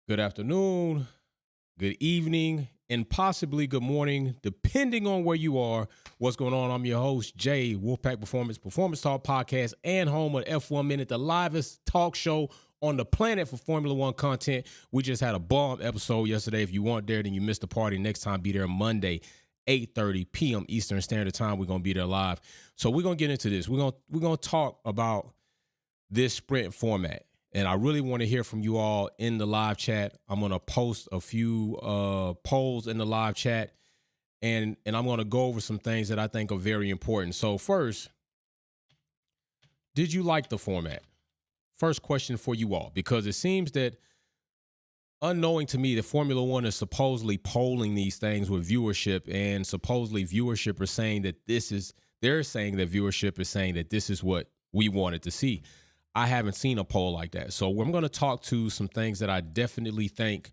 Good afternoon, good evening, and possibly good morning, depending on where you are. What's going on? I'm your host, Jay, Wolfpack Performance Talk Podcast, and home of F1 Minute, the livest talk show on the planet for Formula One content. We just had a bomb episode yesterday. If you weren't there, then you missed the party. Next time, be there Monday, 8:30 p.m. Eastern Standard Time. We're gonna be there live. So we're gonna get into this. We're gonna talk about this sprint format. And I really want to hear from you all in the live chat. I'm going to post a few polls in the live chat, and I'm going to go over some things that I think are very important. So first, did you like the format? First question for you all, because it seems that unknowing to me that Formula One is supposedly polling these things with viewership, and supposedly viewership are saying that they're saying that viewership is saying that this is what we wanted to see. I haven't seen a poll like that. So I'm going to talk to some things that I definitely think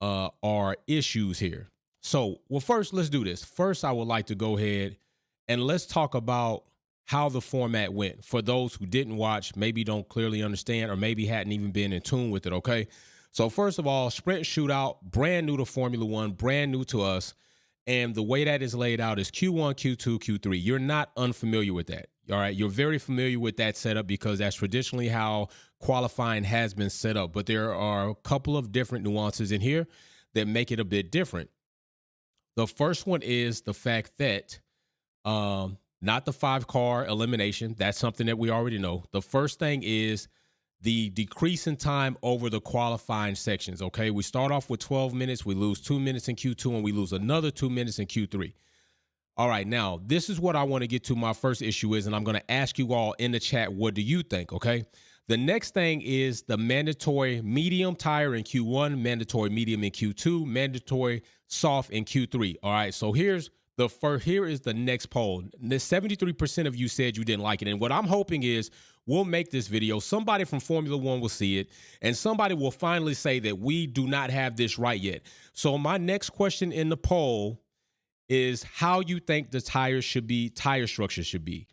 are issues here. So, well, first, let's do this. First, I would like to go ahead and let's talk about how the format went. For those who didn't watch, maybe don't clearly understand, or maybe hadn't even been in tune with it, okay? So first of all, sprint shootout, brand new to Formula One, brand new to us. And the way that is laid out is Q1, Q2, Q3. You're not unfamiliar with that. All right. You're very familiar with that setup because that's traditionally how qualifying has been set up. But there are a couple of different nuances in here that make it a bit different. The first one is the fact that not the 5-car elimination. That's something that we already know. The first thing is the decrease in time over the qualifying sections. Okay, we start off with 12 minutes, we lose 2 minutes in Q2, and we lose another 2 minutes in Q3. All right, now this is what I want to get to. My first issue is, and I'm going to ask you all in the chat, what do you think? Okay, the next thing is the mandatory medium tire in Q1, mandatory medium in Q2, mandatory soft in Q3. All right, so here is the next poll. The 73% of you said you didn't like it, and what I'm hoping is we'll make this video. Somebody from Formula One will see it, and somebody will finally say that we do not have this right yet. So my next question in the poll is how you think the tire structure should be.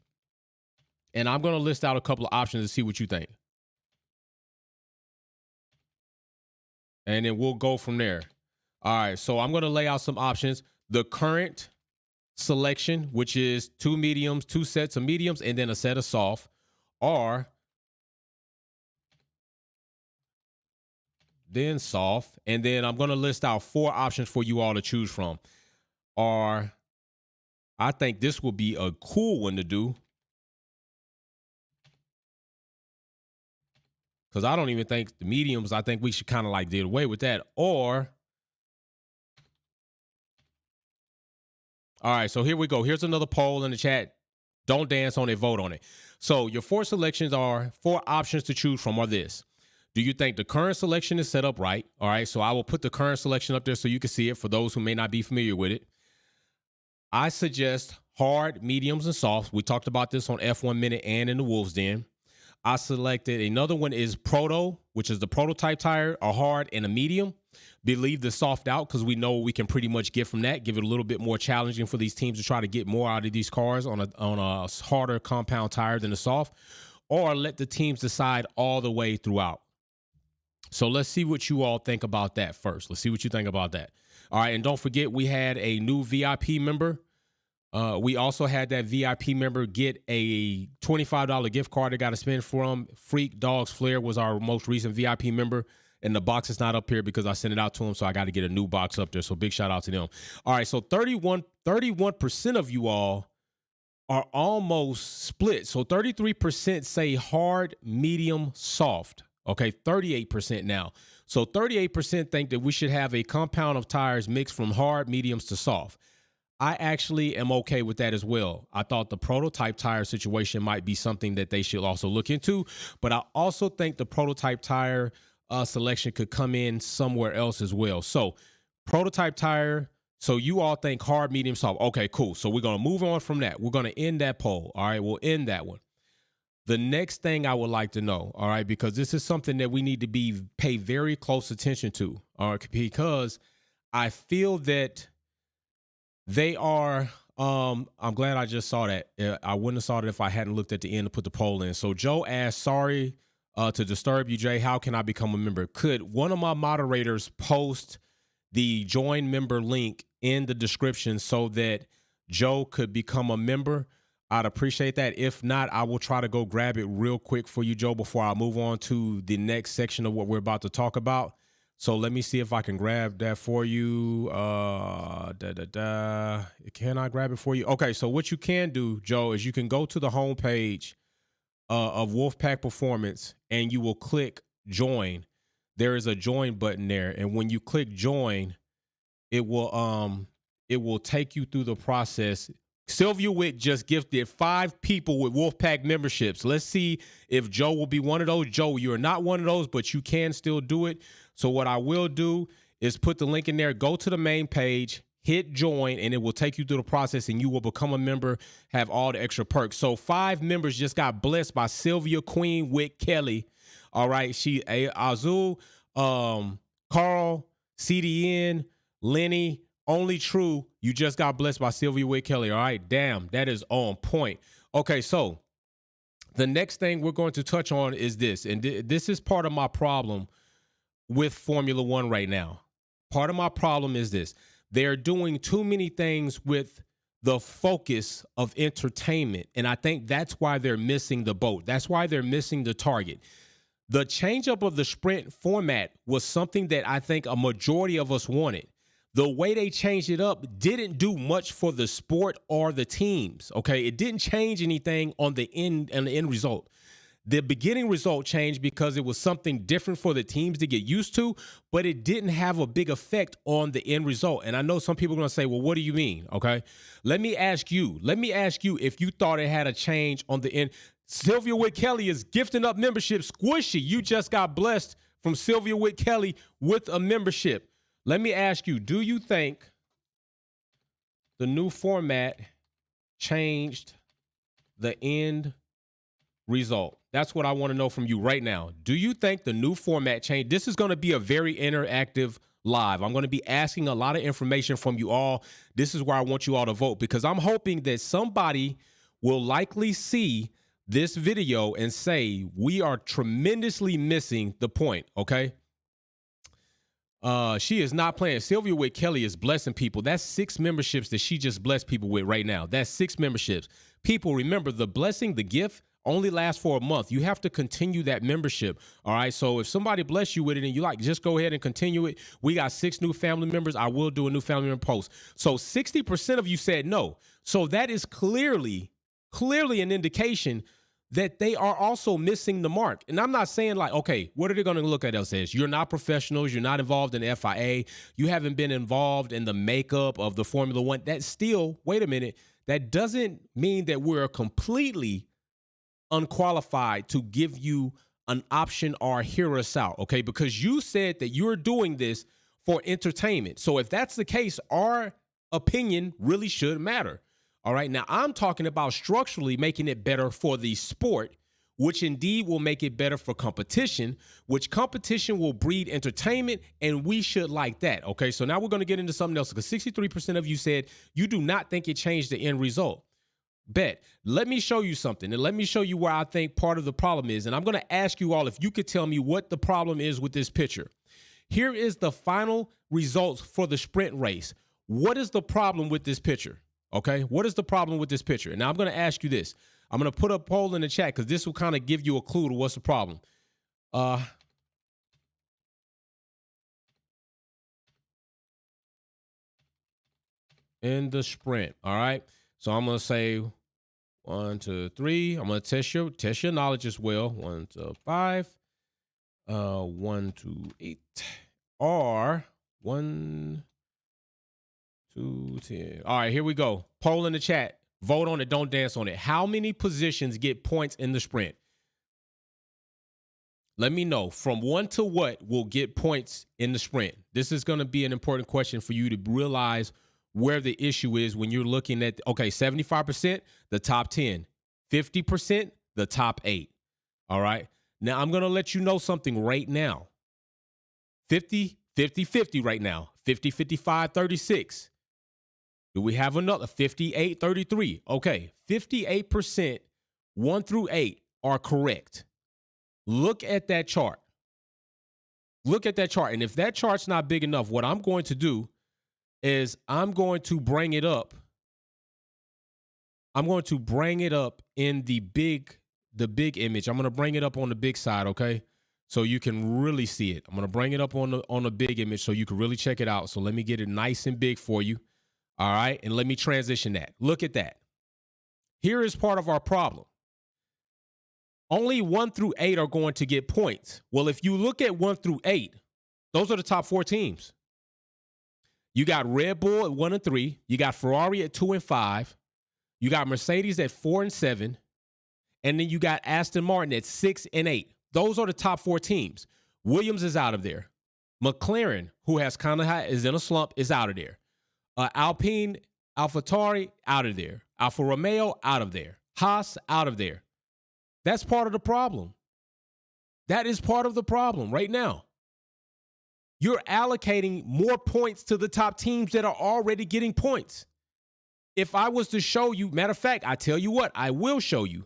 And I'm going to list out a couple of options to see what you think. And then we'll go from there. All right, so I'm going to lay out some options. The current selection, which is 2 mediums, 2 sets of mediums, and then a set of soft, or then soft, and then I'm going to list out 4 options for you all to choose from. Or I think this will be a cool one to do, because I don't even think the mediums, I think we should kind of like do away with that. Or, all right, so here we go. Here's another poll in the chat. Don't dance on it, vote on it. So your 4 options to choose from are this. Do you think the current selection is set up right? All right, so I will put the current selection up there so you can see it for those who may not be familiar with it. I suggest hard, mediums, and softs. We talked about this on F1 Minute and in the Wolves Den. I selected another one is Proto, which is the prototype tire, a hard and a medium. Leave the soft out because we know we can pretty much get from that. Give it a little bit more challenging for these teams to try to get more out of these cars on a harder compound tire than the soft. Or let the teams decide all the way throughout. So let's see what you all think about that first. Let's see what you think about that. All right, and don't forget, we had a new VIP member. We also had that VIP member get a $25 gift card they got to spend from Freak Dogs Flair was our most recent VIP member. And the box is not up here because I sent it out to him, so I got to get a new box up there. So big shout out to them. All right, so 31% of you all are almost split. So 33% say hard, medium, soft. Okay, 38% now. So 38% think that we should have a compound of tires mixed from hard, mediums to soft. I actually am okay with that as well. I thought the prototype tire situation might be something that they should also look into, but I also think the prototype tire selection could come in somewhere else as well. So prototype tire, so you all think hard, medium, soft. Okay, cool. So we're going to move on from that. We're going to end that poll. All right, we'll end that one. The next thing I would like to know, all right, because this is something that we need to pay very close attention to, all right, because I feel that they are, I'm glad I just saw that. I wouldn't have saw it if I hadn't looked at the end to put the poll in. So Joe asked, sorry, to disturb you, Jay. How can I become a member? Could one of my moderators post the join member link in the description so that Joe could become a member? I'd appreciate that. If not, I will try to go grab it real quick for you, Joe, before I move on to the next section of what we're about to talk about. So let me see if I can grab that for you. Can I grab it for you? Okay, so what you can do, Joe, is you can go to the homepage of Wolfpack Performance and you will click join. There is a join button there. And when you click join, it will take you through the process. Sylvia Wick just gifted 5 people with Wolfpack memberships. Let's see if Joe will be one of those. Joe, you're not one of those, but you can still do it. So what I will do is put the link in there, go to the main page, hit join, and it will take you through the process, and you will become a member, have all the extra perks. So 5 members just got blessed by Sylvia Queen Wick Kelly. All right. Azul, Carl, CDN, Lenny, Only True. You just got blessed by Sylvia Wick Kelly. All right. Damn, that is on point. Okay. So the next thing we're going to touch on is this. And this is part of my problem with Formula One right now. Part of my problem is this. They're doing too many things with the focus of entertainment. And I think that's why they're missing the boat. That's why they're missing the target. The changeup of the sprint format was something that I think a majority of us wanted. The way they changed it up didn't do much for the sport or the teams. Okay, it didn't change anything on the end result. The beginning result changed because it was something different for the teams to get used to, but it didn't have a big effect on the end result. And I know some people are going to say, well, what do you mean? Okay, let me ask you if you thought it had a change on the end. Sylvia Wick Kelly is gifting up membership. Squishy, you just got blessed from Sylvia Wick Kelly with a membership. Let me ask you, do you think the new format changed the end result? That's what I want to know from you right now. Do you think the new format changed? This is going to be a very interactive live. I'm going to be asking a lot of information from you all. This is where I want you all to vote, because I'm hoping that somebody will likely see this video and say, we are tremendously missing the point. Okay. She is not playing. Sylvia Wick Kelly is blessing people. That's 6 memberships that she just blessed people with right now. That's 6 memberships. People, remember, the blessing, the gift only lasts for a month. You have to continue that membership. All right. So if somebody bless you with it and you like, just go ahead and continue it. We got 6 new family members. I will do a new family member post. So 60% of you said no. So that is clearly an indication that they are also missing the mark. And I'm not saying like, okay, what are they going to look at us as? You're not professionals. You're not involved in FIA. You haven't been involved in the makeup of the Formula One. That still, wait a minute, that doesn't mean that we're completely unqualified to give you an option or hear us out, okay? Because you said that you're doing this for entertainment. So if that's the case, our opinion really should matter. All right. Now, I'm talking about structurally making it better for the sport, which indeed will make it better for competition, which competition will breed entertainment, and we should like that. OK, so now we're going to get into something else, because 63% of you said you do not think it changed the end result. Bet. Let me show you something, and let me show you where I think part of the problem is. And I'm going to ask you all if you could tell me what the problem is with this picture. Here is the final results for the sprint race. What is the problem with this picture? Okay, what is the problem with this picture? Now, I'm going to ask you this. I'm going to put a poll in the chat because this will kind of give you a clue to what's the problem. In the sprint, all right? So I'm going to say 1, 2, 3. I'm going to test your knowledge as well. 1 to 5, 1 to 8, or 1 to 10. All right, here we go. Poll in the chat. Vote on it. Don't dance on it. How many positions get points in the sprint? Let me know. From 1 to what will get points in the sprint? This is going to be an important question for you to realize where the issue is when you're looking at, okay, 75%, the top 10, 50%, the top 8. All right. Now, I'm going to let you know something right now. 50 right now. 50, 55, 36. Do we have another 58, 33? Okay, 58%, 1 through 8 are correct. Look at that chart. Look at that chart. And if that chart's not big enough, what I'm going to do is I'm going to bring it up. I'm going to bring it up in the big image. I'm going to bring it up on the big side, okay? So you can really see it. I'm going to bring it up on the big image so you can really check it out. So let me get it nice and big for you. All right? And let me transition that. Look at that. Here is part of our problem. Only 1 through 8 are going to get points. Well, if you look at 1 through 8, those are the top 4 teams. You got Red Bull at 1 and 3. You got Ferrari at 2 and 5. You got Mercedes at 4 and 7. And then you got Aston Martin at 6 and 8. Those are the top 4 teams. Williams is out of there. McLaren, who has kind of is in a slump, is out of there. Alpine, AlphaTauri, out of there. Alfa Romeo, out of there. Haas, out of there. That's part of the problem. That is part of the problem right now. You're allocating more points to the top teams that are already getting points. If I was to show you, matter of fact, I tell you what, I will show you.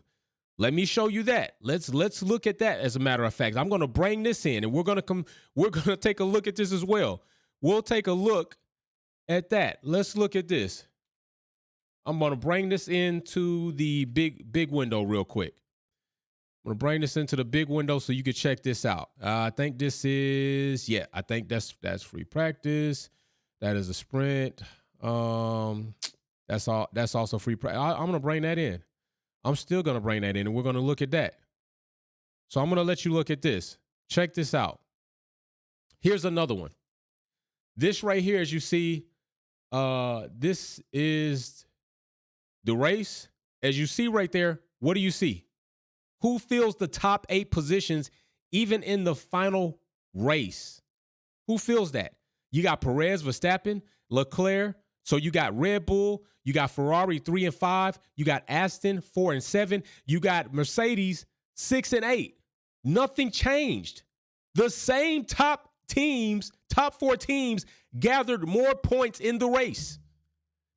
Let me show you that. Let's look at that. As a matter of fact, I'm going to bring this in, and we're going to take a look at this as well. We'll take a look at that. Let's look at this. I'm going to bring this into the big window real quick. I'm going to bring this into the big window so you can check this out. I think this is, I think that's free practice. That is a sprint. That's also free practice. I'm going to bring that in. I'm still going to bring that in, and we're going to look at that. So I'm going to let you look at this. Check this out. Here's another one. This right here, as you see, this is the race. As you see right there, what do you see? Who fills the top 8 positions even in the final race? Who fills that? You got Perez, Verstappen, Leclerc. So you got Red Bull, you got Ferrari 3 and 5, you got Aston 4 and 7, you got Mercedes 6 and 8. Nothing changed. The same top 4 teams gathered more points in the race.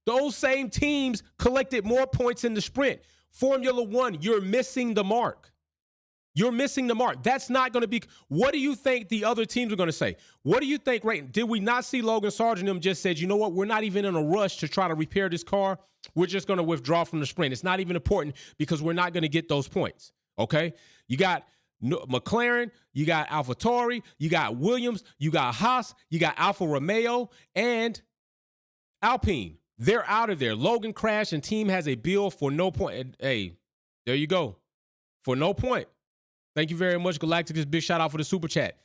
Those same teams collected more points in the sprint. Formula One, you're missing the mark. You're missing the mark. That's not going to be. What do you think the other teams are going to say? What do you think, right? Did we not see Logan Sargent them just said, you know what? We're not even in a rush to try to repair this car. We're just going to withdraw from the sprint. It's not even important because we're not going to get those points. Okay? You got McLaren, you got AlphaTauri, you got Williams, you got Haas, you got Alfa Romeo, and Alpine. They're out of there. Logan crashed and team has a bill for no point. Hey, there you go. For no point. Thank you very much, Galacticus. Big shout out for the super chat.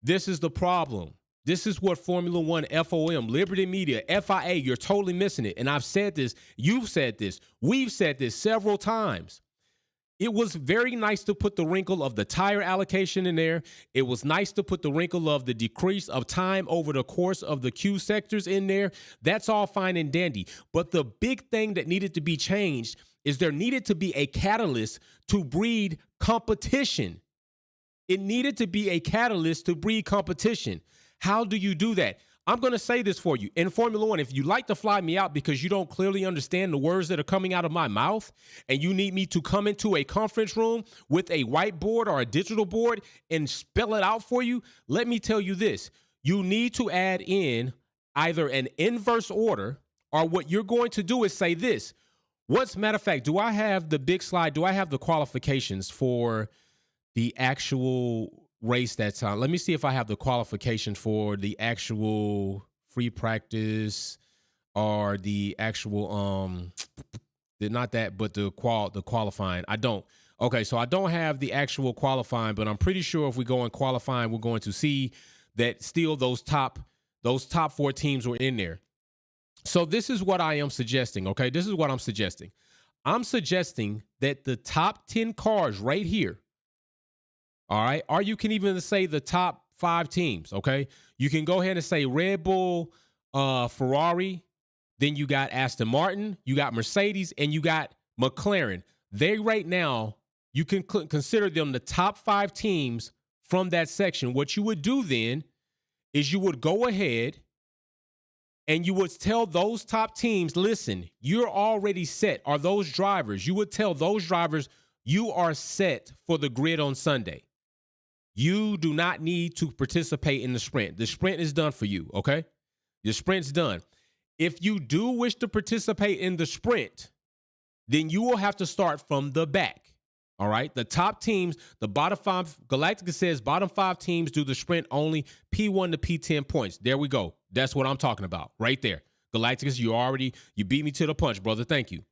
This is the problem. This is what Formula One, FOM, Liberty Media, FIA, you're totally missing it. And I've said this. You've said this. We've said this several times. It was very nice to put the wrinkle of the tire allocation in there. It was nice to put the wrinkle of the decrease of time over the course of the Q sectors in there. That's all fine and dandy. But the big thing that needed to be changed is there needed to be a catalyst to breed competition. It needed to be a catalyst to breed competition. How do you do that? I'm going to say this for you. In Formula One, if you like to fly me out because you don't clearly understand the words that are coming out of my mouth and you need me to come into a conference room with a whiteboard or a digital board and spell it out for you, let me tell you this. You need to add in either an inverse order, or what you're going to do is say this. Matter of fact, do I have the big slide? Do I have the qualifications for the actual race that's on? Let me see if I have the qualification for the actual free practice or the actual not that, but the qualifying. I don't. Okay, so I don't have the actual qualifying, but I'm pretty sure if we go in qualifying, we're going to see that still those top 4 teams were in there. So this is what I am suggesting, okay? This is what I'm suggesting. I'm suggesting that the top 10 cars right here, all right, or you can even say the top 5 teams, okay? You can go ahead and say Red Bull, Ferrari, then you got Aston Martin, you got Mercedes, and you got McLaren. They right now, you can consider them the top 5 teams from that section. What you would do then is you would go ahead and you would tell those top teams, listen, you're already set. Are those drivers? You would tell those drivers, you are set for the grid on Sunday. You do not need to participate in the sprint. The sprint is done for you, okay? Your sprint's done. If you do wish to participate in the sprint, then you will have to start from the back. All right. The top teams, the bottom five, Galactica says bottom 5 teams do the sprint only, P1 to P10 points. There we go. That's what I'm talking about right there. Galacticus, you beat me to the punch, brother. Thank you.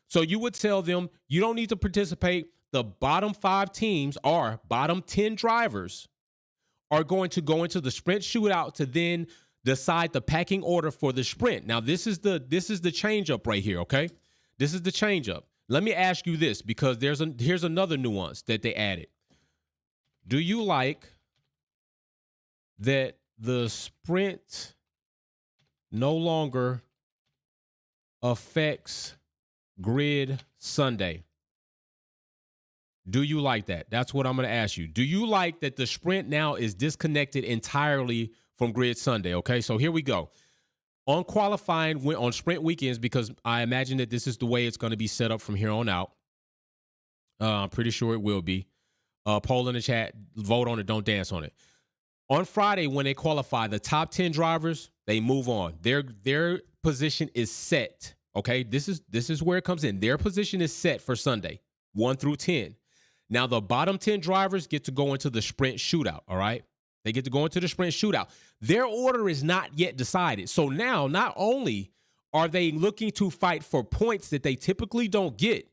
So you would tell them you don't need to participate. The bottom 5 teams or bottom 10 drivers are going to go into the sprint shootout to then decide the packing order for the sprint. Now, this is the change up right here, okay? This is the change up. Let me ask you this, because here's another nuance that they added. Do you like that the sprint no longer affects Grid Sunday? Do you like that? That's what I'm going to ask you. Do you like that the sprint now is disconnected entirely from Grid Sunday? Okay, so here we go. On qualifying, on sprint weekends, because I imagine that this is the way it's going to be set up from here on out. I'm pretty sure it will be. Poll in the chat, vote on it, don't dance on it. On Friday, when they qualify, the top 10 drivers, they move on. Their position is set. Okay, this is where it comes in. Their position is set for Sunday, 1 through 10. Now, the bottom 10 drivers get to go into the sprint shootout, all right? They get to go into the sprint shootout. Their order is not yet decided. So now, not only are they looking to fight for points that they typically don't get,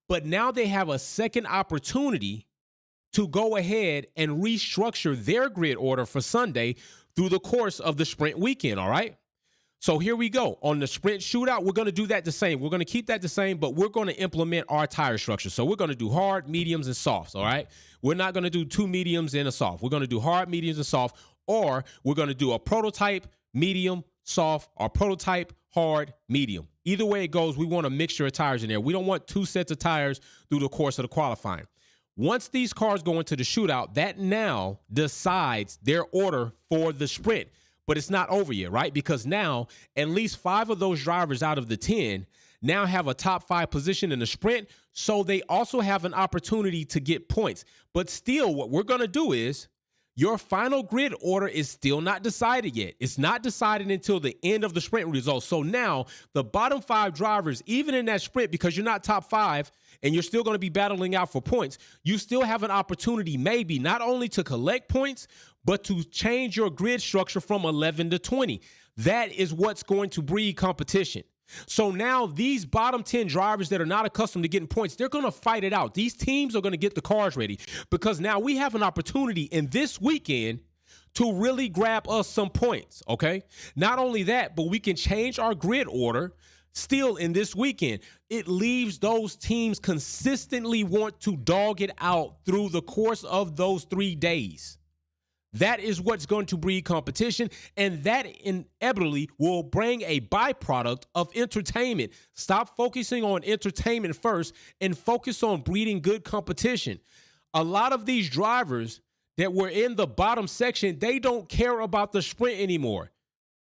but now they have a second opportunity to go ahead and restructure their grid order for Sunday through the course of the sprint weekend, all right? So here we go. On the sprint shootout, we're going to do that the same. We're going to keep that the same, but we're going to implement our tire structure. So we're going to do hard, mediums, and softs, all right? We're not going to do 2 mediums and a soft. We're going to do hard, mediums, and soft, or we're going to do a prototype, medium, soft, or prototype, hard, medium. Either way it goes, we want a mixture of tires in there. We don't want 2 sets of tires through the course of the qualifying. Once these cars go into the shootout, that now decides their order for the sprint. But it's not over yet, right? Because now at least 5 of those drivers out of the 10 now have a top 5 position in the sprint. So they also have an opportunity to get points. But still, what we're going to do is your final grid order is still not decided yet. It's not decided until the end of the sprint results. So now the bottom 5 drivers, even in that sprint, because you're not top 5 and you're still going to be battling out for points, you still have an opportunity maybe not only to collect points, but to change your grid structure from 11 to 20. That is what's going to breed competition. So now these bottom 10 drivers that are not accustomed to getting points, they're going to fight it out. These teams are going to get the cars ready because now we have an opportunity in this weekend to really grab us some points, okay? Not only that, but we can change our grid order still in this weekend. It leaves those teams consistently want to dog it out through the course of those 3 days. That is what's going to breed competition, and that inevitably will bring a byproduct of entertainment. Stop focusing on entertainment first and focus on breeding good competition. A lot of these drivers that were in the bottom section, they don't care about the sprint anymore.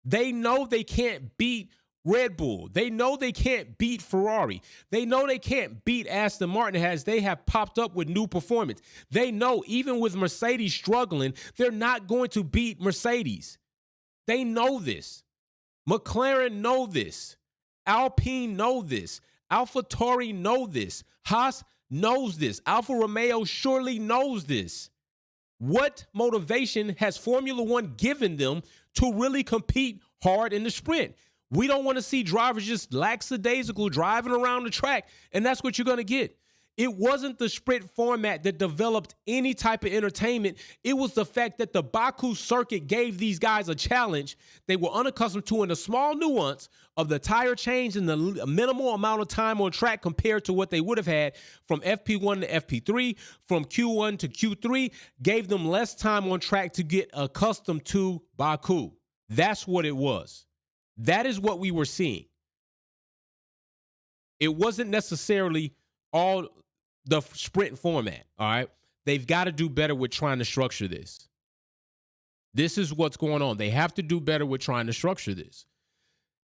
They know they can't beat Red Bull. They know they can't beat Ferrari. They know they can't beat Aston Martin as they have popped up with new performance. They know even with Mercedes struggling, they're not going to beat Mercedes. They know this. McLaren know this. Alpine know this. AlphaTauri know this. Haas knows this. Alfa Romeo surely knows this. What motivation has Formula One given them to really compete hard in the sprint? We don't want to see drivers just lackadaisical driving around the track, and that's what you're going to get. It wasn't the sprint format that developed any type of entertainment. It was the fact that the Baku circuit gave these guys a challenge they were unaccustomed to in the small nuance of the tire change and the minimal amount of time on track compared to what they would have had from FP1 to FP3, from Q1 to Q3, gave them less time on track to get accustomed to Baku. That's what it was. That is what we were seeing. It wasn't necessarily all the sprint format, all right? They've got to do better with trying to structure this. This is what's going on. They have to do better with trying to structure this.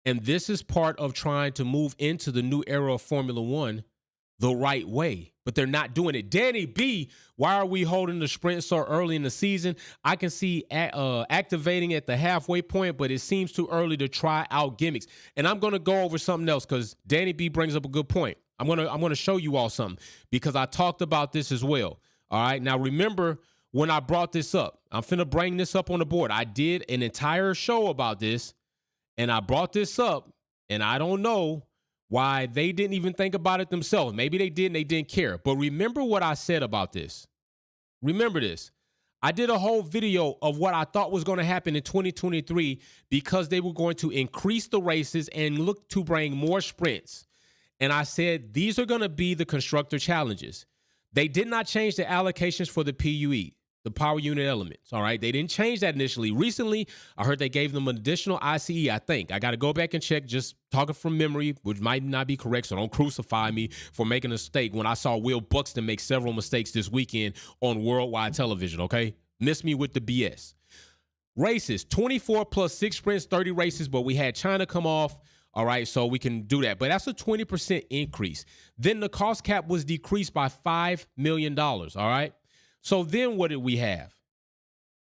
And this is part of trying to move into the new era of Formula One the right way, but they're not doing it. Danny B, why are we holding the sprint so early in the season? I can see activating at the halfway point, but it seems too early to try out gimmicks. And I'm going to go over something else because Danny B brings up a good point. I'm going to show you all something because I talked about this as well. All right. Now, remember when I brought this up, I'm finna bring this up on the board. I did an entire show about this and I brought this up, and I don't know why they didn't even think about it themselves. Maybe they did and they didn't care. But remember what I said about this. Remember this. I did a whole video of what I thought was going to happen in 2023 because they were going to increase the races and look to bring more sprints. And I said, these are going to be the constructor challenges. They did not change the allocations for the PUE, the power unit elements. All right. They didn't change that initially. Recently, I heard they gave them an additional ICE, I think. I got to go back and check, just talking from memory, which might not be correct. So don't crucify me for making a mistake when I saw Will Buxton make several mistakes this weekend on worldwide television. OK, miss me with the BS. Races 24 plus 6 sprints, 30 races. But we had China come off. All right, so we can do that. But that's a 20% increase. Then the cost cap was decreased by $5 million. All right. So then what did we have?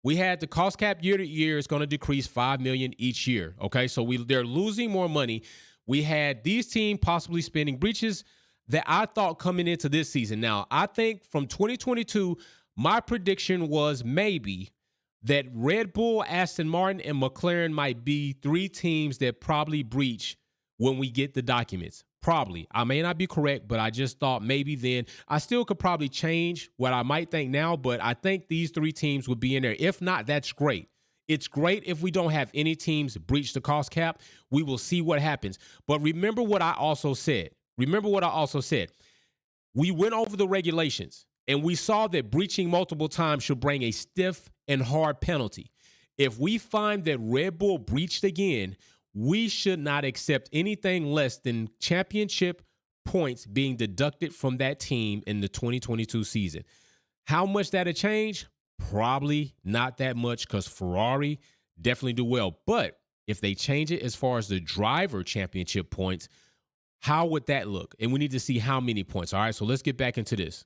We had the cost cap year to year is going to decrease $5 million each year. Okay, so they're losing more money. We had these teams possibly spending breaches that I thought coming into this season. Now, I think from 2022, my prediction was maybe that Red Bull, Aston Martin, and McLaren might be 3 teams that probably breach when we get the documents. Probably. I may not be correct, but I just thought maybe then. I still could probably change what I might think now, but I think these 3 teams would be in there. If not, that's great. It's great if we don't have any teams breach the cost cap. We will see what happens. But remember what I also said. We went over the regulations, and we saw that breaching multiple times should bring a stiff and hard penalty. If we find that Red Bull breached again, we should not accept anything less than championship points being deducted from that team in the 2022 season. How much that'll change? Probably not that much because Ferrari definitely do well. But if they change it as far as the driver championship points, how would that look? And we need to see how many points. All right, so let's get back into this.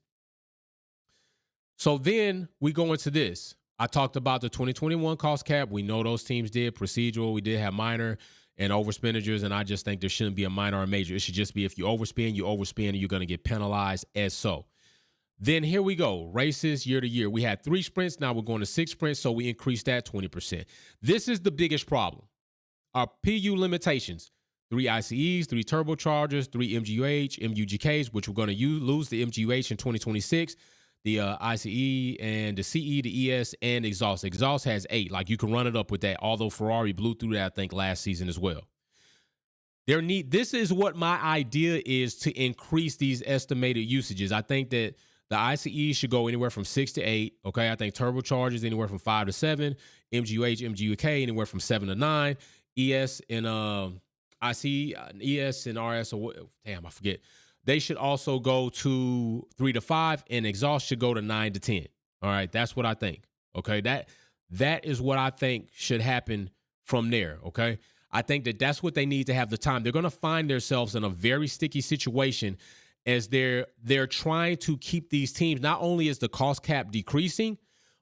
So then we go into this. I talked about the 2021 cost cap. We know those teams did procedural. We did have minor and overspenditures, and I just think there shouldn't be a minor or major. It should just be if you overspend, and you're going to get penalized as so. Then here we go. Races year to year. We had 3 sprints. Now we're going to 6 sprints, so we increased that 20%. This is the biggest problem. Our PU limitations. 3 ICEs, 3 turbochargers, 3 MGUH, MUGKs, which we're going to lose the MGUH in 2026. The ICE and the CE, the ES, and exhaust. Exhaust has 8. Like, you can run it up with that, although Ferrari blew through that, I think, last season as well. This is what my idea is to increase these estimated usages. I think that the ICE should go anywhere from 6 to 8. Okay, I think turbochargers anywhere from 5 to 7. MGUH, MGUK anywhere from 7 to 9. ES and IC, ES and RS, I forget. They should also go to 3 to 5, and exhaust should go to 9 to 10. All right, that's what I think. Okay, that is what I think should happen from there. Okay, I think that's what they need to have the time. They're going to find themselves in a very sticky situation as they're trying to keep these teams. Not only is the cost cap decreasing,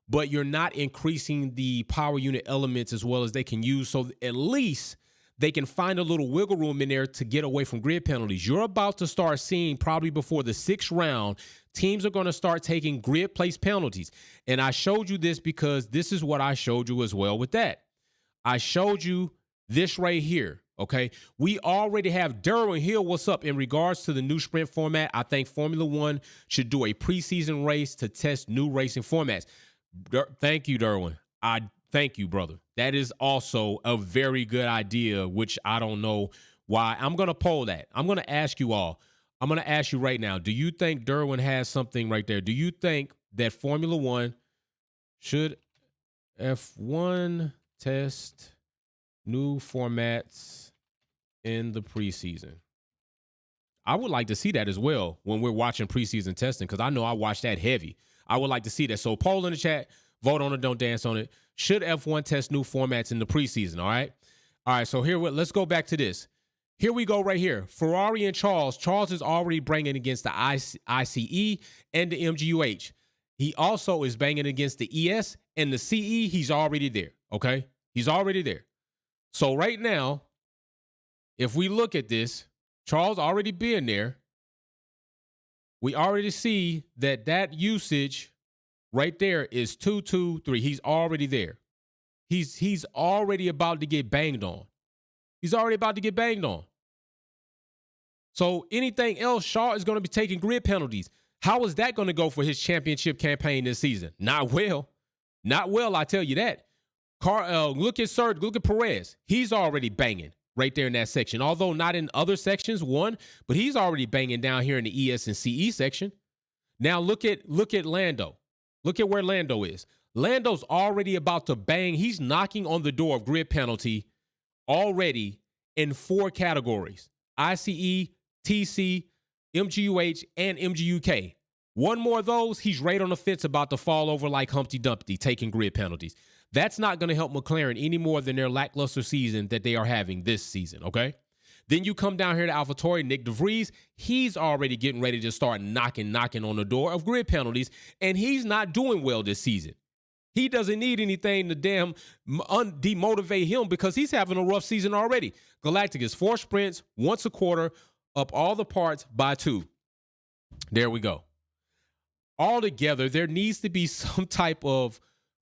but you're not increasing the power unit elements as well as they can use. So at least they can find a little wiggle room in there to get away from grid penalties. You're about to start seeing, probably before the 6th round, teams are going to start taking grid place penalties. And I showed you this because this is what I showed you as well with that. I showed you this right here, okay? We already have Derwin Hill. What's up? In regards to the new sprint format, I think Formula One should do a preseason race to test new racing formats. Thank you, Derwin. Thank you, brother. That is also a very good idea, which I don't know why. I'm going to poll that. I'm going to ask you all. I'm going to ask you right now. Do you think Derwin has something right there? Do you think that Formula One should F1 test new formats in the preseason? I would like to see that as well when we're watching preseason testing, because I know I watch that heavy. I would like to see that. So poll in the chat. Vote on it, don't dance on it. Should F1 test new formats in the preseason, all right? All right, so let's go back to this. Here we go right here. Ferrari and Charles. Charles is already banging against the ICE and the MGUH. He also is banging against the ES and the CE. He's already there, okay? He's already there. So right now, if we look at this, Charles already being there, we already see that usage right there is 223. He's already there. He's already about to get banged on. He's already about to get banged on. So anything else, Shaw is going to be taking grid penalties. How is that going to go for his championship campaign this season? Not well. Not well, I tell you that. Look at Serge, look at Perez. He's already banging right there in that section. Although not in other sections, but he's already banging down here in the ES and CE section. Now look at Lando. Look at where Lando is. Lando's already about to bang. He's knocking on the door of grid penalty already in 4 categories: ICE, TC, MGUH, and MGUK. One more of those, he's right on the fence about to fall over like Humpty Dumpty, taking grid penalties. That's not going to help McLaren any more than their lackluster season that they are having this season, okay? Then you come down here to AlphaTauri, Nick DeVries. He's already getting ready to start knocking on the door of grid penalties, and he's not doing well this season. He doesn't need anything to demotivate him because he's having a rough season already. Galacticus, 4 sprints, once a quarter, up all the parts by 2. There we go. Altogether, there needs to be some type of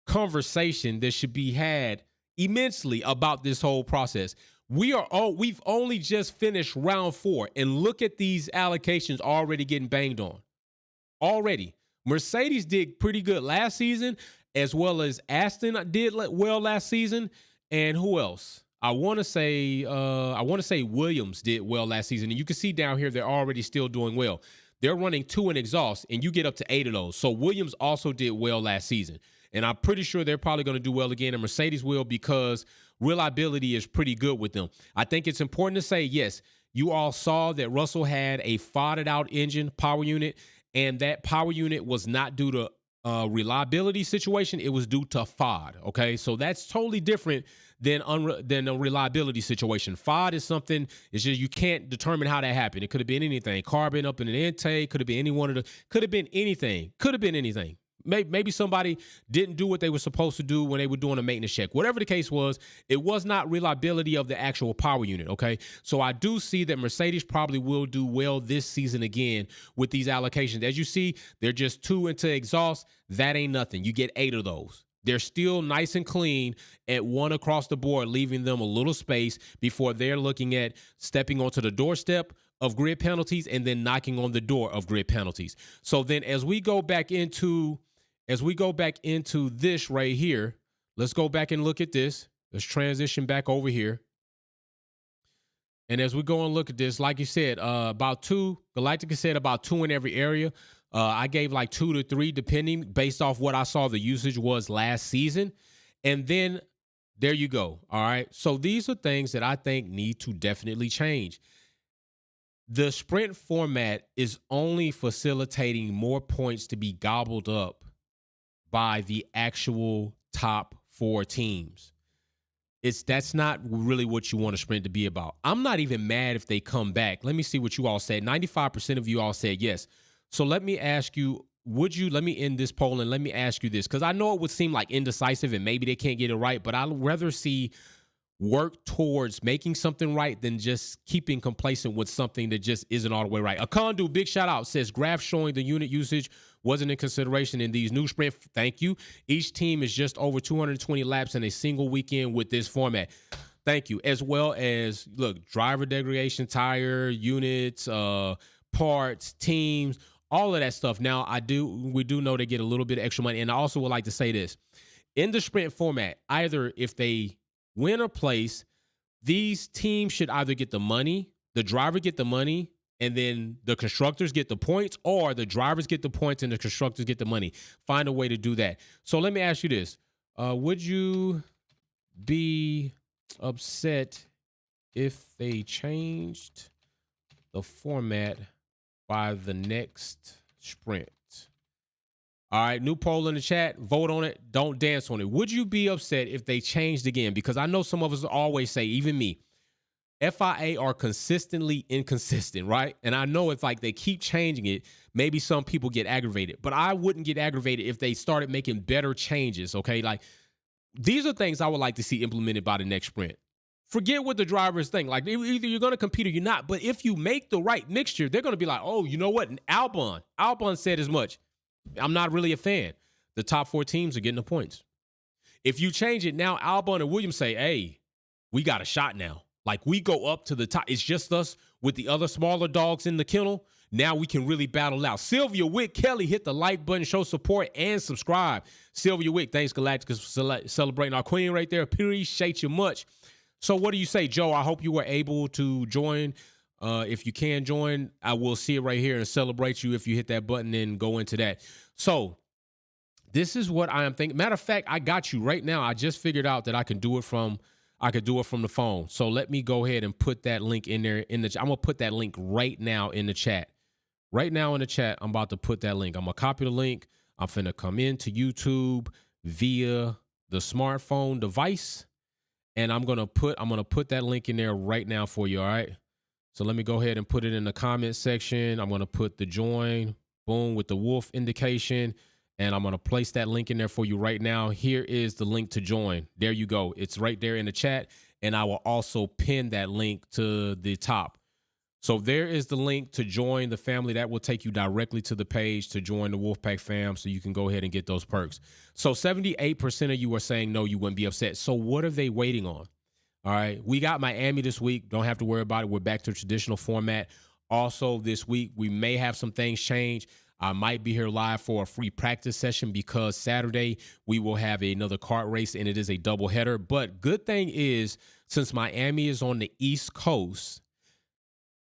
conversation that should be had immensely about this whole process. We've only just finished round 4, and look at these allocations already getting banged on. Already. Mercedes did pretty good last season, as well as Aston did well last season. And who else? I want to say Williams did well last season. And you can see down here, they're already still doing well. They're running 2 in exhaust, and you get up to 8 of those. So Williams also did well last season. And I'm pretty sure they're probably going to do well again, and Mercedes will, because reliability is pretty good with them. I think it's important to say, yes, you all saw that Russell had a FOD'd out engine power unit, and that power unit was not due to reliability situation. It was due to FOD. Okay, so that's totally different than a reliability situation. FOD is something, it's just you can't determine how that happened. It could have been anything. Carbon up in an intake, could have been could have been anything. Maybe somebody didn't do what they were supposed to do when they were doing a maintenance check. Whatever the case was, it was not reliability of the actual power unit, okay? So I do see that Mercedes probably will do well this season again with these allocations. As you see, they're just 2 into exhaust. That ain't nothing. You get 8 of those. They're still nice and clean at 1 across the board, leaving them a little space before they're looking at stepping onto the doorstep of grid penalties and then knocking on the door of grid penalties. So then as we go back into this right here, let's go back and look at this. Let's transition back over here. And as we go and look at this, like you said, about 2, Galactica said about 2 in every area. I gave like 2 to 3, depending, based off what I saw the usage was last season. And then there you go. All right. So these are things that I think need to definitely change. The sprint format is only facilitating more points to be gobbled up by the actual top 4 teams. That's not really what you want a sprint to be about. I'm not even mad if they come back. Let me see what you all said. 95% of you all said yes. So let me ask you, let me end this poll and let me ask you this, because I know it would seem like indecisive and maybe they can't get it right, but I'd rather see work towards making something right than just keeping complacent with something that just isn't all the way right. Akondu, big shout out, says graph showing the unit usage wasn't in consideration in these new sprint. Thank you. Each team is just over 220 laps in a single weekend with this format. Thank you. As well as, look, driver degradation, tire, units, parts, teams, all of that stuff. Now, we do know they get a little bit of extra money. And I also would like to say this. In the sprint format, either if they win or place, these teams should either get the money, the driver get the money, and then the constructors get the points, or the drivers get the points and the constructors get the money. Find a way to do that. So let me ask you this. Would you be upset if they changed the format by the next sprint? All right, new poll in the chat. Vote on it. Don't dance on it. Would you be upset if they changed again? Because I know some of us always say, even me, FIA are consistently inconsistent, right? And I know if like they keep changing it, maybe some people get aggravated, but I wouldn't get aggravated if they started making better changes. Okay. Like these are things I would like to see implemented by the next sprint. Forget what the drivers think. Like either you're going to compete or you're not. But if you make the right mixture, they're going to be like, oh, you know what? Albon said as much. I'm not really a fan. The top 4 teams are getting the points. If you change it now, Albon and Williams say, hey, we got a shot now. Like we go up to the top. It's just us with the other smaller dogs in the kennel. Now we can really battle out. Sylvia Wick Kelly, hit the like button, show support, and subscribe. Sylvia Wick, thanks Galacticus for celebrating our queen right there. Appreciate you much. So what do you say, Joe? I hope you were able to join. If you can join, I will see it right here and celebrate you if you hit that button and go into that. So this is what I am thinking. Matter of fact, I got you right now. I just figured out that I could do it from the phone. So let me go ahead and put that link in there I'm gonna put that link right now in the chat. Right now in the chat, I'm about to put that link. I'm gonna copy the link. I'm finna come into YouTube via the smartphone device, and I'm gonna put that link in there right now for you. All right. So let me go ahead and put it in the comment section. I'm gonna put the join, boom, with the wolf indication, and I'm gonna place that link in there for you right now. Here is the link to join. There you go. It's right there in the chat, and I will also pin that link to the top. So there is the link to join the family. That will take you directly to the page to join the Wolfpack fam, so you can go ahead and get those perks. So 78% of you are saying no, you wouldn't be upset. So what are they waiting on? All right, we got Miami this week. Don't have to worry about it. We're back to traditional format. Also this week, we may have some things change. I might be here live for a free practice session because Saturday we will have another kart race, and it is a double header. But good thing is, since Miami is on the East Coast,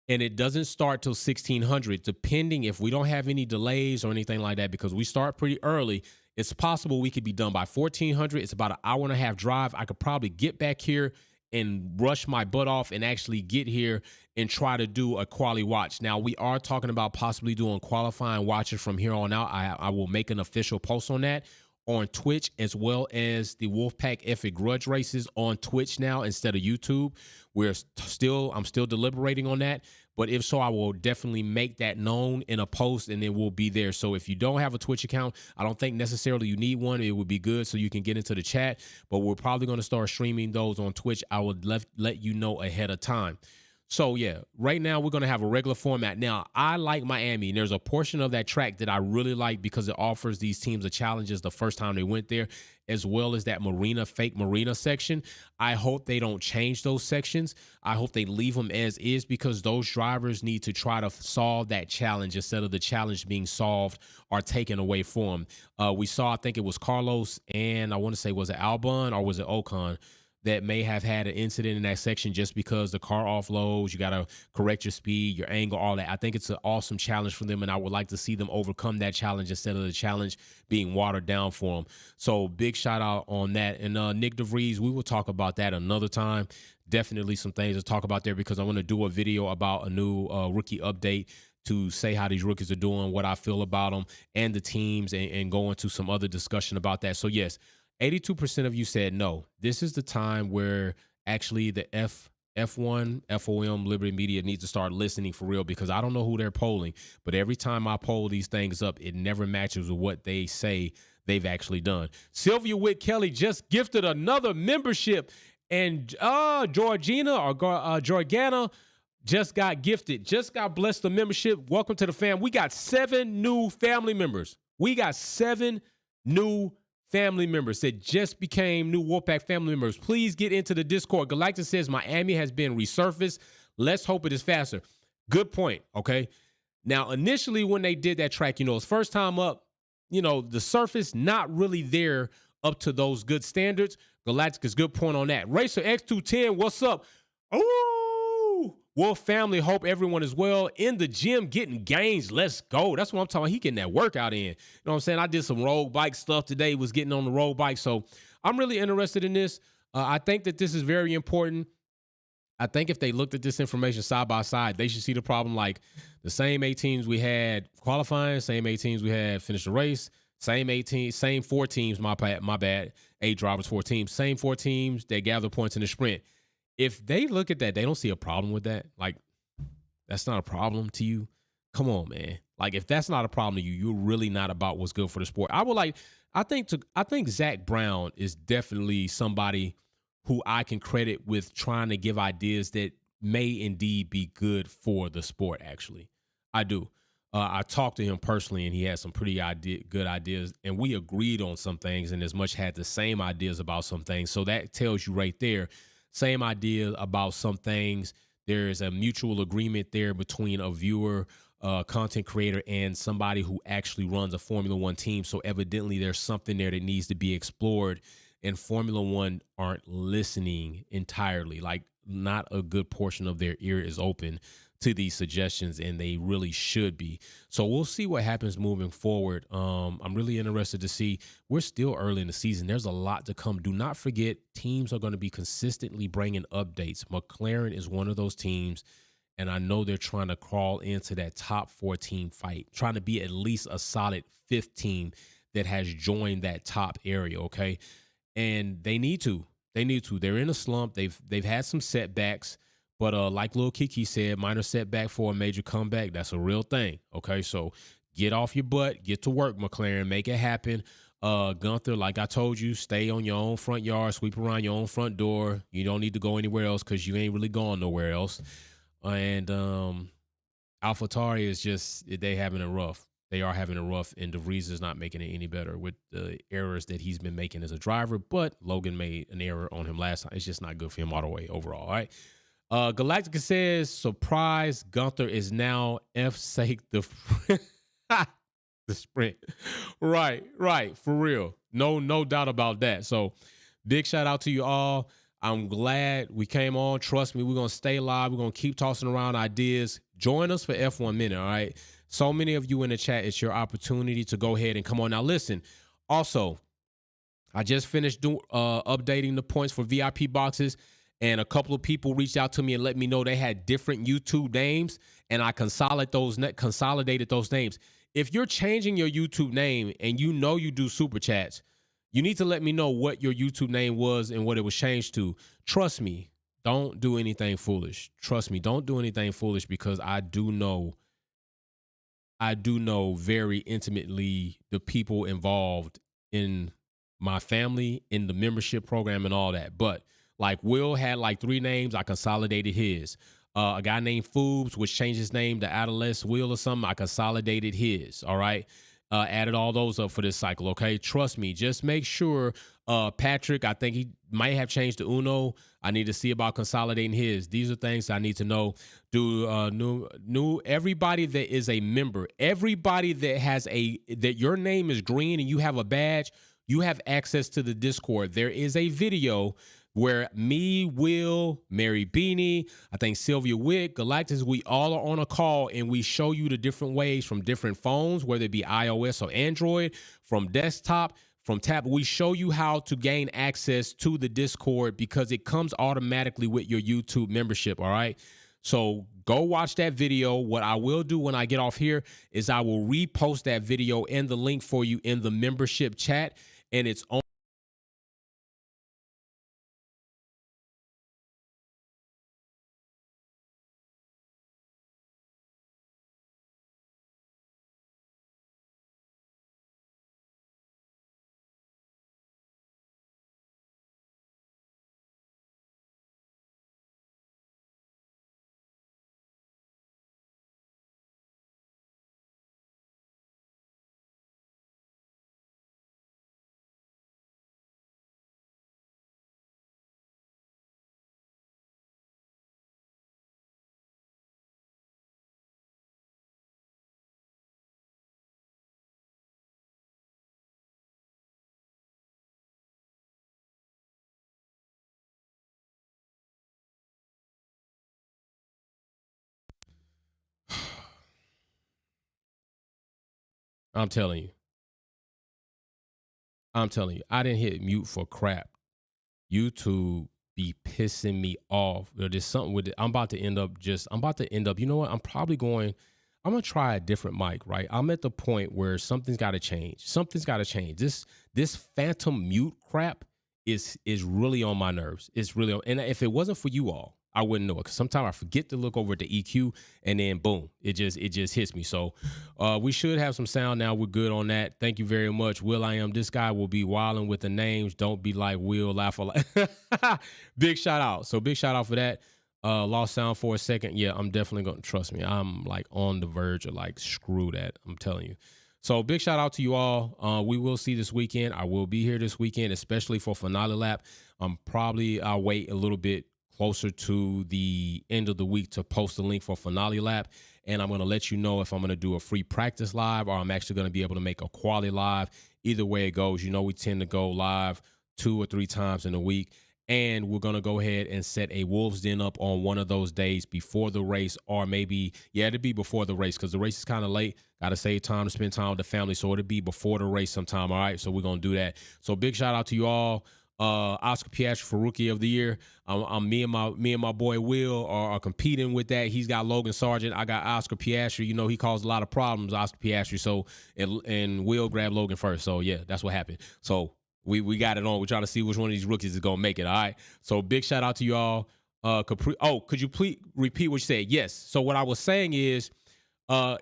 and it doesn't start till 1600, depending if we don't have any delays or anything like that, because we start pretty early, it's possible we could be done by 1400. It's about an hour and a half drive. I could probably get back here and rush my butt off and actually get here and try to do a quali watch. Now, we are talking about possibly doing qualifying watches from here on out. I will make an official post on that on Twitch, as well as the Wolfpack Epic Grudge races on Twitch now instead of YouTube. I'm still deliberating on that, but if so, I will definitely make that known in a post, and then we'll be there. So if you don't have a Twitch account, I don't think necessarily you need one. It would be good so you can get into the chat, but we're probably going to start streaming those on Twitch. I would let you know ahead of time. So, yeah, right now we're going to have a regular format. Now, I like Miami, and there's a portion of that track that I really like because it offers these teams a challenge the first time they went there, as well as that fake marina section. I hope they don't change those sections. I hope they leave them as is, because those drivers need to try to solve that challenge instead of the challenge being solved or taken away from them. We saw, I think it was Carlos, and I want to say, was it Albon or was it Ocon, that may have had an incident in that section just because the car offloads, you got to correct your speed, your angle, all that. I think it's an awesome challenge for them, and I would like to see them overcome that challenge instead of the challenge being watered down for them. So big shout out on that. And Nick DeVries, we will talk about that another time. Definitely some things to talk about there, because I want to do a video about a new rookie update to say how these rookies are doing, what I feel about them and the teams, and go into some other discussion about that. So yes, 82% of you said no. This is the time where actually the F1, FOM, Liberty Media needs to start listening for real, because I don't know who they're polling, but every time I poll these things up, it never matches with what they say they've actually done. Sylvia Witt Kelly just gifted another membership, and Georgiana just got gifted, just got blessed the membership. Welcome to the fam. We got 7 new family members. We got 7 new family members that just became new Wolfpack family members. Please get into the Discord. Galactus says Miami has been resurfaced. Let's hope it is faster. Good point, okay? Now, initially when they did that track, it's first time up, the surface not really there up to those good standards. Galactus, good point on that. Racer X210, what's up? Oh, Wolf family, hope everyone is well. In the gym, getting gains. Let's go. That's what I'm talking about. He getting that workout in. You know what I'm saying? I did some road bike stuff today, was getting on the road bike. So I'm really interested in this. I think that this is very important. I think if they looked at this information side by side, they should see the problem. Like the same 8 teams we had qualifying, same 8 teams we had finish the race, same 4 teams, my bad, 8 drivers, 4 teams, same 4 teams that gather points in the sprint. If they look at that, they don't see a problem with that. Like, that's not a problem to you. Come on, man. Like, if that's not a problem to you, you're really not about what's good for the sport. I think Zach Brown is definitely somebody who I can credit with trying to give ideas that may indeed be good for the sport. Actually, I do. I talked to him personally, and he had some pretty good ideas, and we agreed on some things, and as much had the same ideas about some things. So that tells you right there, same idea about some things. There is a mutual agreement there between a viewer, content creator, and somebody who actually runs a Formula One team. So evidently, there's something there that needs to be explored. And Formula One aren't listening entirely. Like, not a good portion of their ear is open to these suggestions, and they really should be. So we'll see what happens moving forward. I'm really interested to see. We're still early in the season. There's a lot to come. Do not forget, teams are going to be consistently bringing updates. McLaren is one of those teams, and I know they're trying to crawl into that top 14 fight, trying to be at least a solid fifth team that has joined that top area, okay? And they need to. They need to. They're in a slump. They've had some setbacks, but like Lil Kiki said, minor setback for a major comeback. That's a real thing. Okay, so get off your butt, get to work, McLaren, make it happen. Gunther, like I told you, stay on your own front yard, sweep around your own front door. You don't need to go anywhere else because you ain't really going nowhere else. And AlphaTauri is just, they having it rough. They are having it rough, and DeVries is not making it any better with the errors that he's been making as a driver. But Logan made an error on him last time. It's just not good for him all the way overall. All right. Galactica says, surprise, Gunther is now F-sake the sprint. Right. For real. No doubt about that. So big shout out to you all. I'm glad we came on. Trust me, we're going to stay live. We're going to keep tossing around ideas. Join us for F1 Minute, all right? So many of you in the chat, it's your opportunity to go ahead and come on. Now, listen, also, I just finished updating the points for VIP boxes, and a couple of people reached out to me and let me know they had different YouTube names, and I consolidated those names. If you're changing your YouTube name and you know you do Super Chats, you need to let me know what your YouTube name was and what it was changed to. Trust me, don't do anything foolish. Trust me, don't do anything foolish, because I do know very intimately the people involved in my family, in the membership program and all that. But like Will had like 3 names, I consolidated his. A guy named Foobs, which changed his name to Adolescent Will or something, I consolidated his. All right. Added all those up for this cycle, okay? Trust me. Just make sure. Patrick, I think he might have changed to Uno. I need to see about consolidating his. These are things I need to know. Do new everybody that is a member, everybody that your name is green and you have a badge, you have access to the Discord. There is a video where me, Will, Mary Beanie, I think Sylvia Wick, Galactus, we all are on a call, and we show you the different ways from different phones, whether it be iOS or Android, from desktop, from tab. We show you how to gain access to the Discord, because it comes automatically with your YouTube membership, all right? So go watch that video. What I will do when I get off here is I will repost that video and the link for you in the membership chat, and it's on. I'm telling you. I didn't hit mute for crap. YouTube be pissing me off. There's something with it. I'm about to end up, you know what? I'm going to try a different mic, right? I'm at the point where something's got to change. This phantom mute crap is really on my nerves. It's really, and if it wasn't for you all, I wouldn't know it. Because sometimes I forget to look over at the EQ, and then boom, it just hits me. So we should have some sound now. We're good on that. Thank you very much, Will. I am. This guy will be wilding with the names. Don't be like Will. Laugh a lot. Big shout out. So big shout out for that. Lost sound for a second. Yeah, I'm definitely going to, trust me, I'm like on the verge of like, screw that. I'm telling you. So big shout out to you all. We will see this weekend. I will be here this weekend, especially for finale lap. I'll wait a little bit closer to the end of the week to post the link for finale lap. And I'm going to let you know if I'm going to do a free practice live or I'm actually going to be able to make a quality live. Either way it goes, you know, we tend to go live 2 or 3 times in a week. And we're going to go ahead and set a Wolves Den up on one of those days before the race, or maybe, yeah, it'll be before the race because the race is kind of late. Got to save time to spend time with the family. So it'll be before the race sometime. All right. So we're going to do that. So big shout out to you all. Oscar Piastri for Rookie of the Year. Me and my boy Will are competing with that. He's got Logan Sargent. I got Oscar Piastri. You know, he caused a lot of problems, Oscar Piastri. So, and Will grabbed Logan first. So yeah, that's what happened. So we got it on. We're trying to see which one of these rookies is going to make it. All right. So big shout out to you all. Could you please repeat what you said? Yes. So what I was saying is,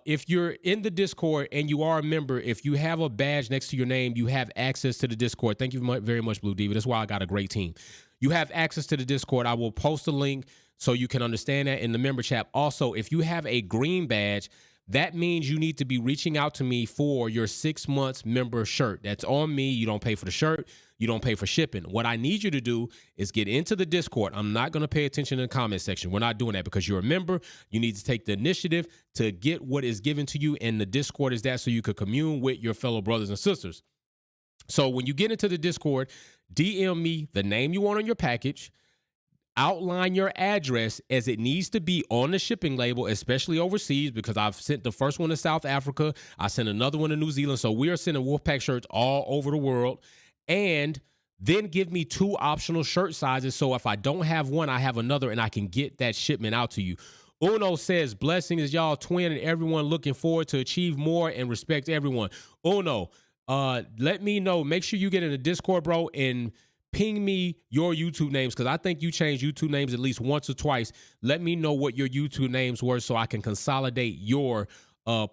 if you're in the Discord and you are a member, if you have a badge next to your name, you have access to the Discord. Thank you very much, Blue Diva. That's why I got a great team. You have access to the Discord. I will post a link so you can understand that in the member chat. Also, if you have a green badge, that means you need to be reaching out to me for your 6 months member shirt. That's on me. You don't pay for the shirt. You don't pay for shipping. What I need you to do is get into the Discord. I'm not going to pay attention in the comment section. We're not doing that because you're a member. You need to take the initiative to get what is given to you. And the Discord is that so you could commune with your fellow brothers and sisters. So when you get into the Discord, DM me the name you want on your package. Outline your address as it needs to be on the shipping label, especially overseas, because I've sent the first one to South Africa. I sent another one to New Zealand. So we are sending Wolfpack shirts all over the world. And then give me 2 optional shirt sizes. So if I don't have one, I have another and I can get that shipment out to you. Uno says, blessings, y'all twin and everyone looking forward to achieve more and respect everyone. Uno, let me know. Make sure you get in the Discord, bro, and ping me your YouTube names because I think you changed YouTube names at least once or twice. Let me know what your YouTube names were so I can consolidate your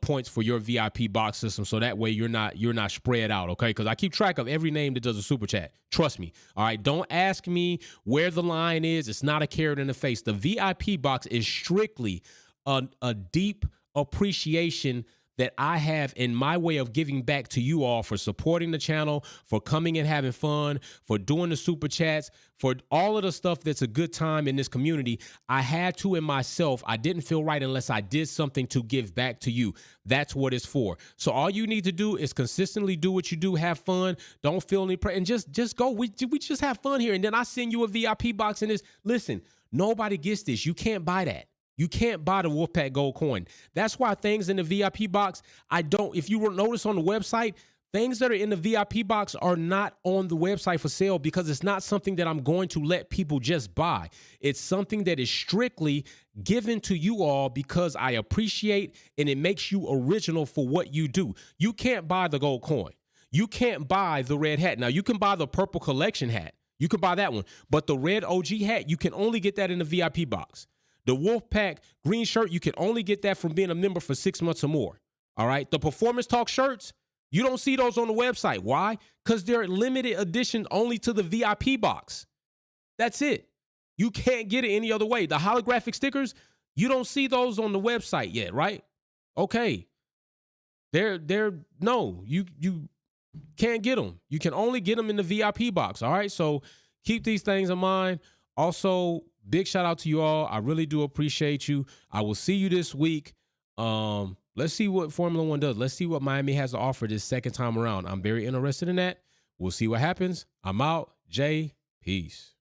points for your VIP box system, so that way you're not spread out, okay? Because I keep track of every name that does a super chat. Trust me, all right? Don't ask me where the line is. It's not a carrot in the face. The VIP box is strictly a deep appreciation that I have in my way of giving back to you all for supporting the channel, for coming and having fun, for doing the super chats, for all of the stuff that's a good time in this community. I had to in myself. I didn't feel right unless I did something to give back to you. That's what it's for. So all you need to do is consistently do what you do, have fun, don't feel any pressure, and just go. We just have fun here. And then I send you a VIP box and this. Listen, nobody gets this. You can't buy that. You can't buy the Wolfpack Gold coin. That's why things in the VIP box, if you notice on the website, things that are in the VIP box are not on the website for sale because it's not something that I'm going to let people just buy. It's something that is strictly given to you all because I appreciate and it makes you original for what you do. You can't buy the gold coin. You can't buy the red hat. Now, you can buy the purple collection hat. You can buy that one. But the red OG hat, you can only get that in the VIP box. The Wolfpack green shirt, you can only get that from being a member for 6 months or more. All right. The Performance Talk shirts, you don't see those on the website. Why? Because they're limited edition only to the VIP box. That's it. You can't get it any other way. The holographic stickers, you don't see those on the website yet, right? Okay. No, you can't get them. You can only get them in the VIP box. All right. So keep these things in mind. Also, big shout out to you all. I really do appreciate you. I will see you this week. Let's see what Formula One does. Let's see what Miami has to offer this second time around. I'm very interested in that. We'll see what happens. I'm out. Jay, peace.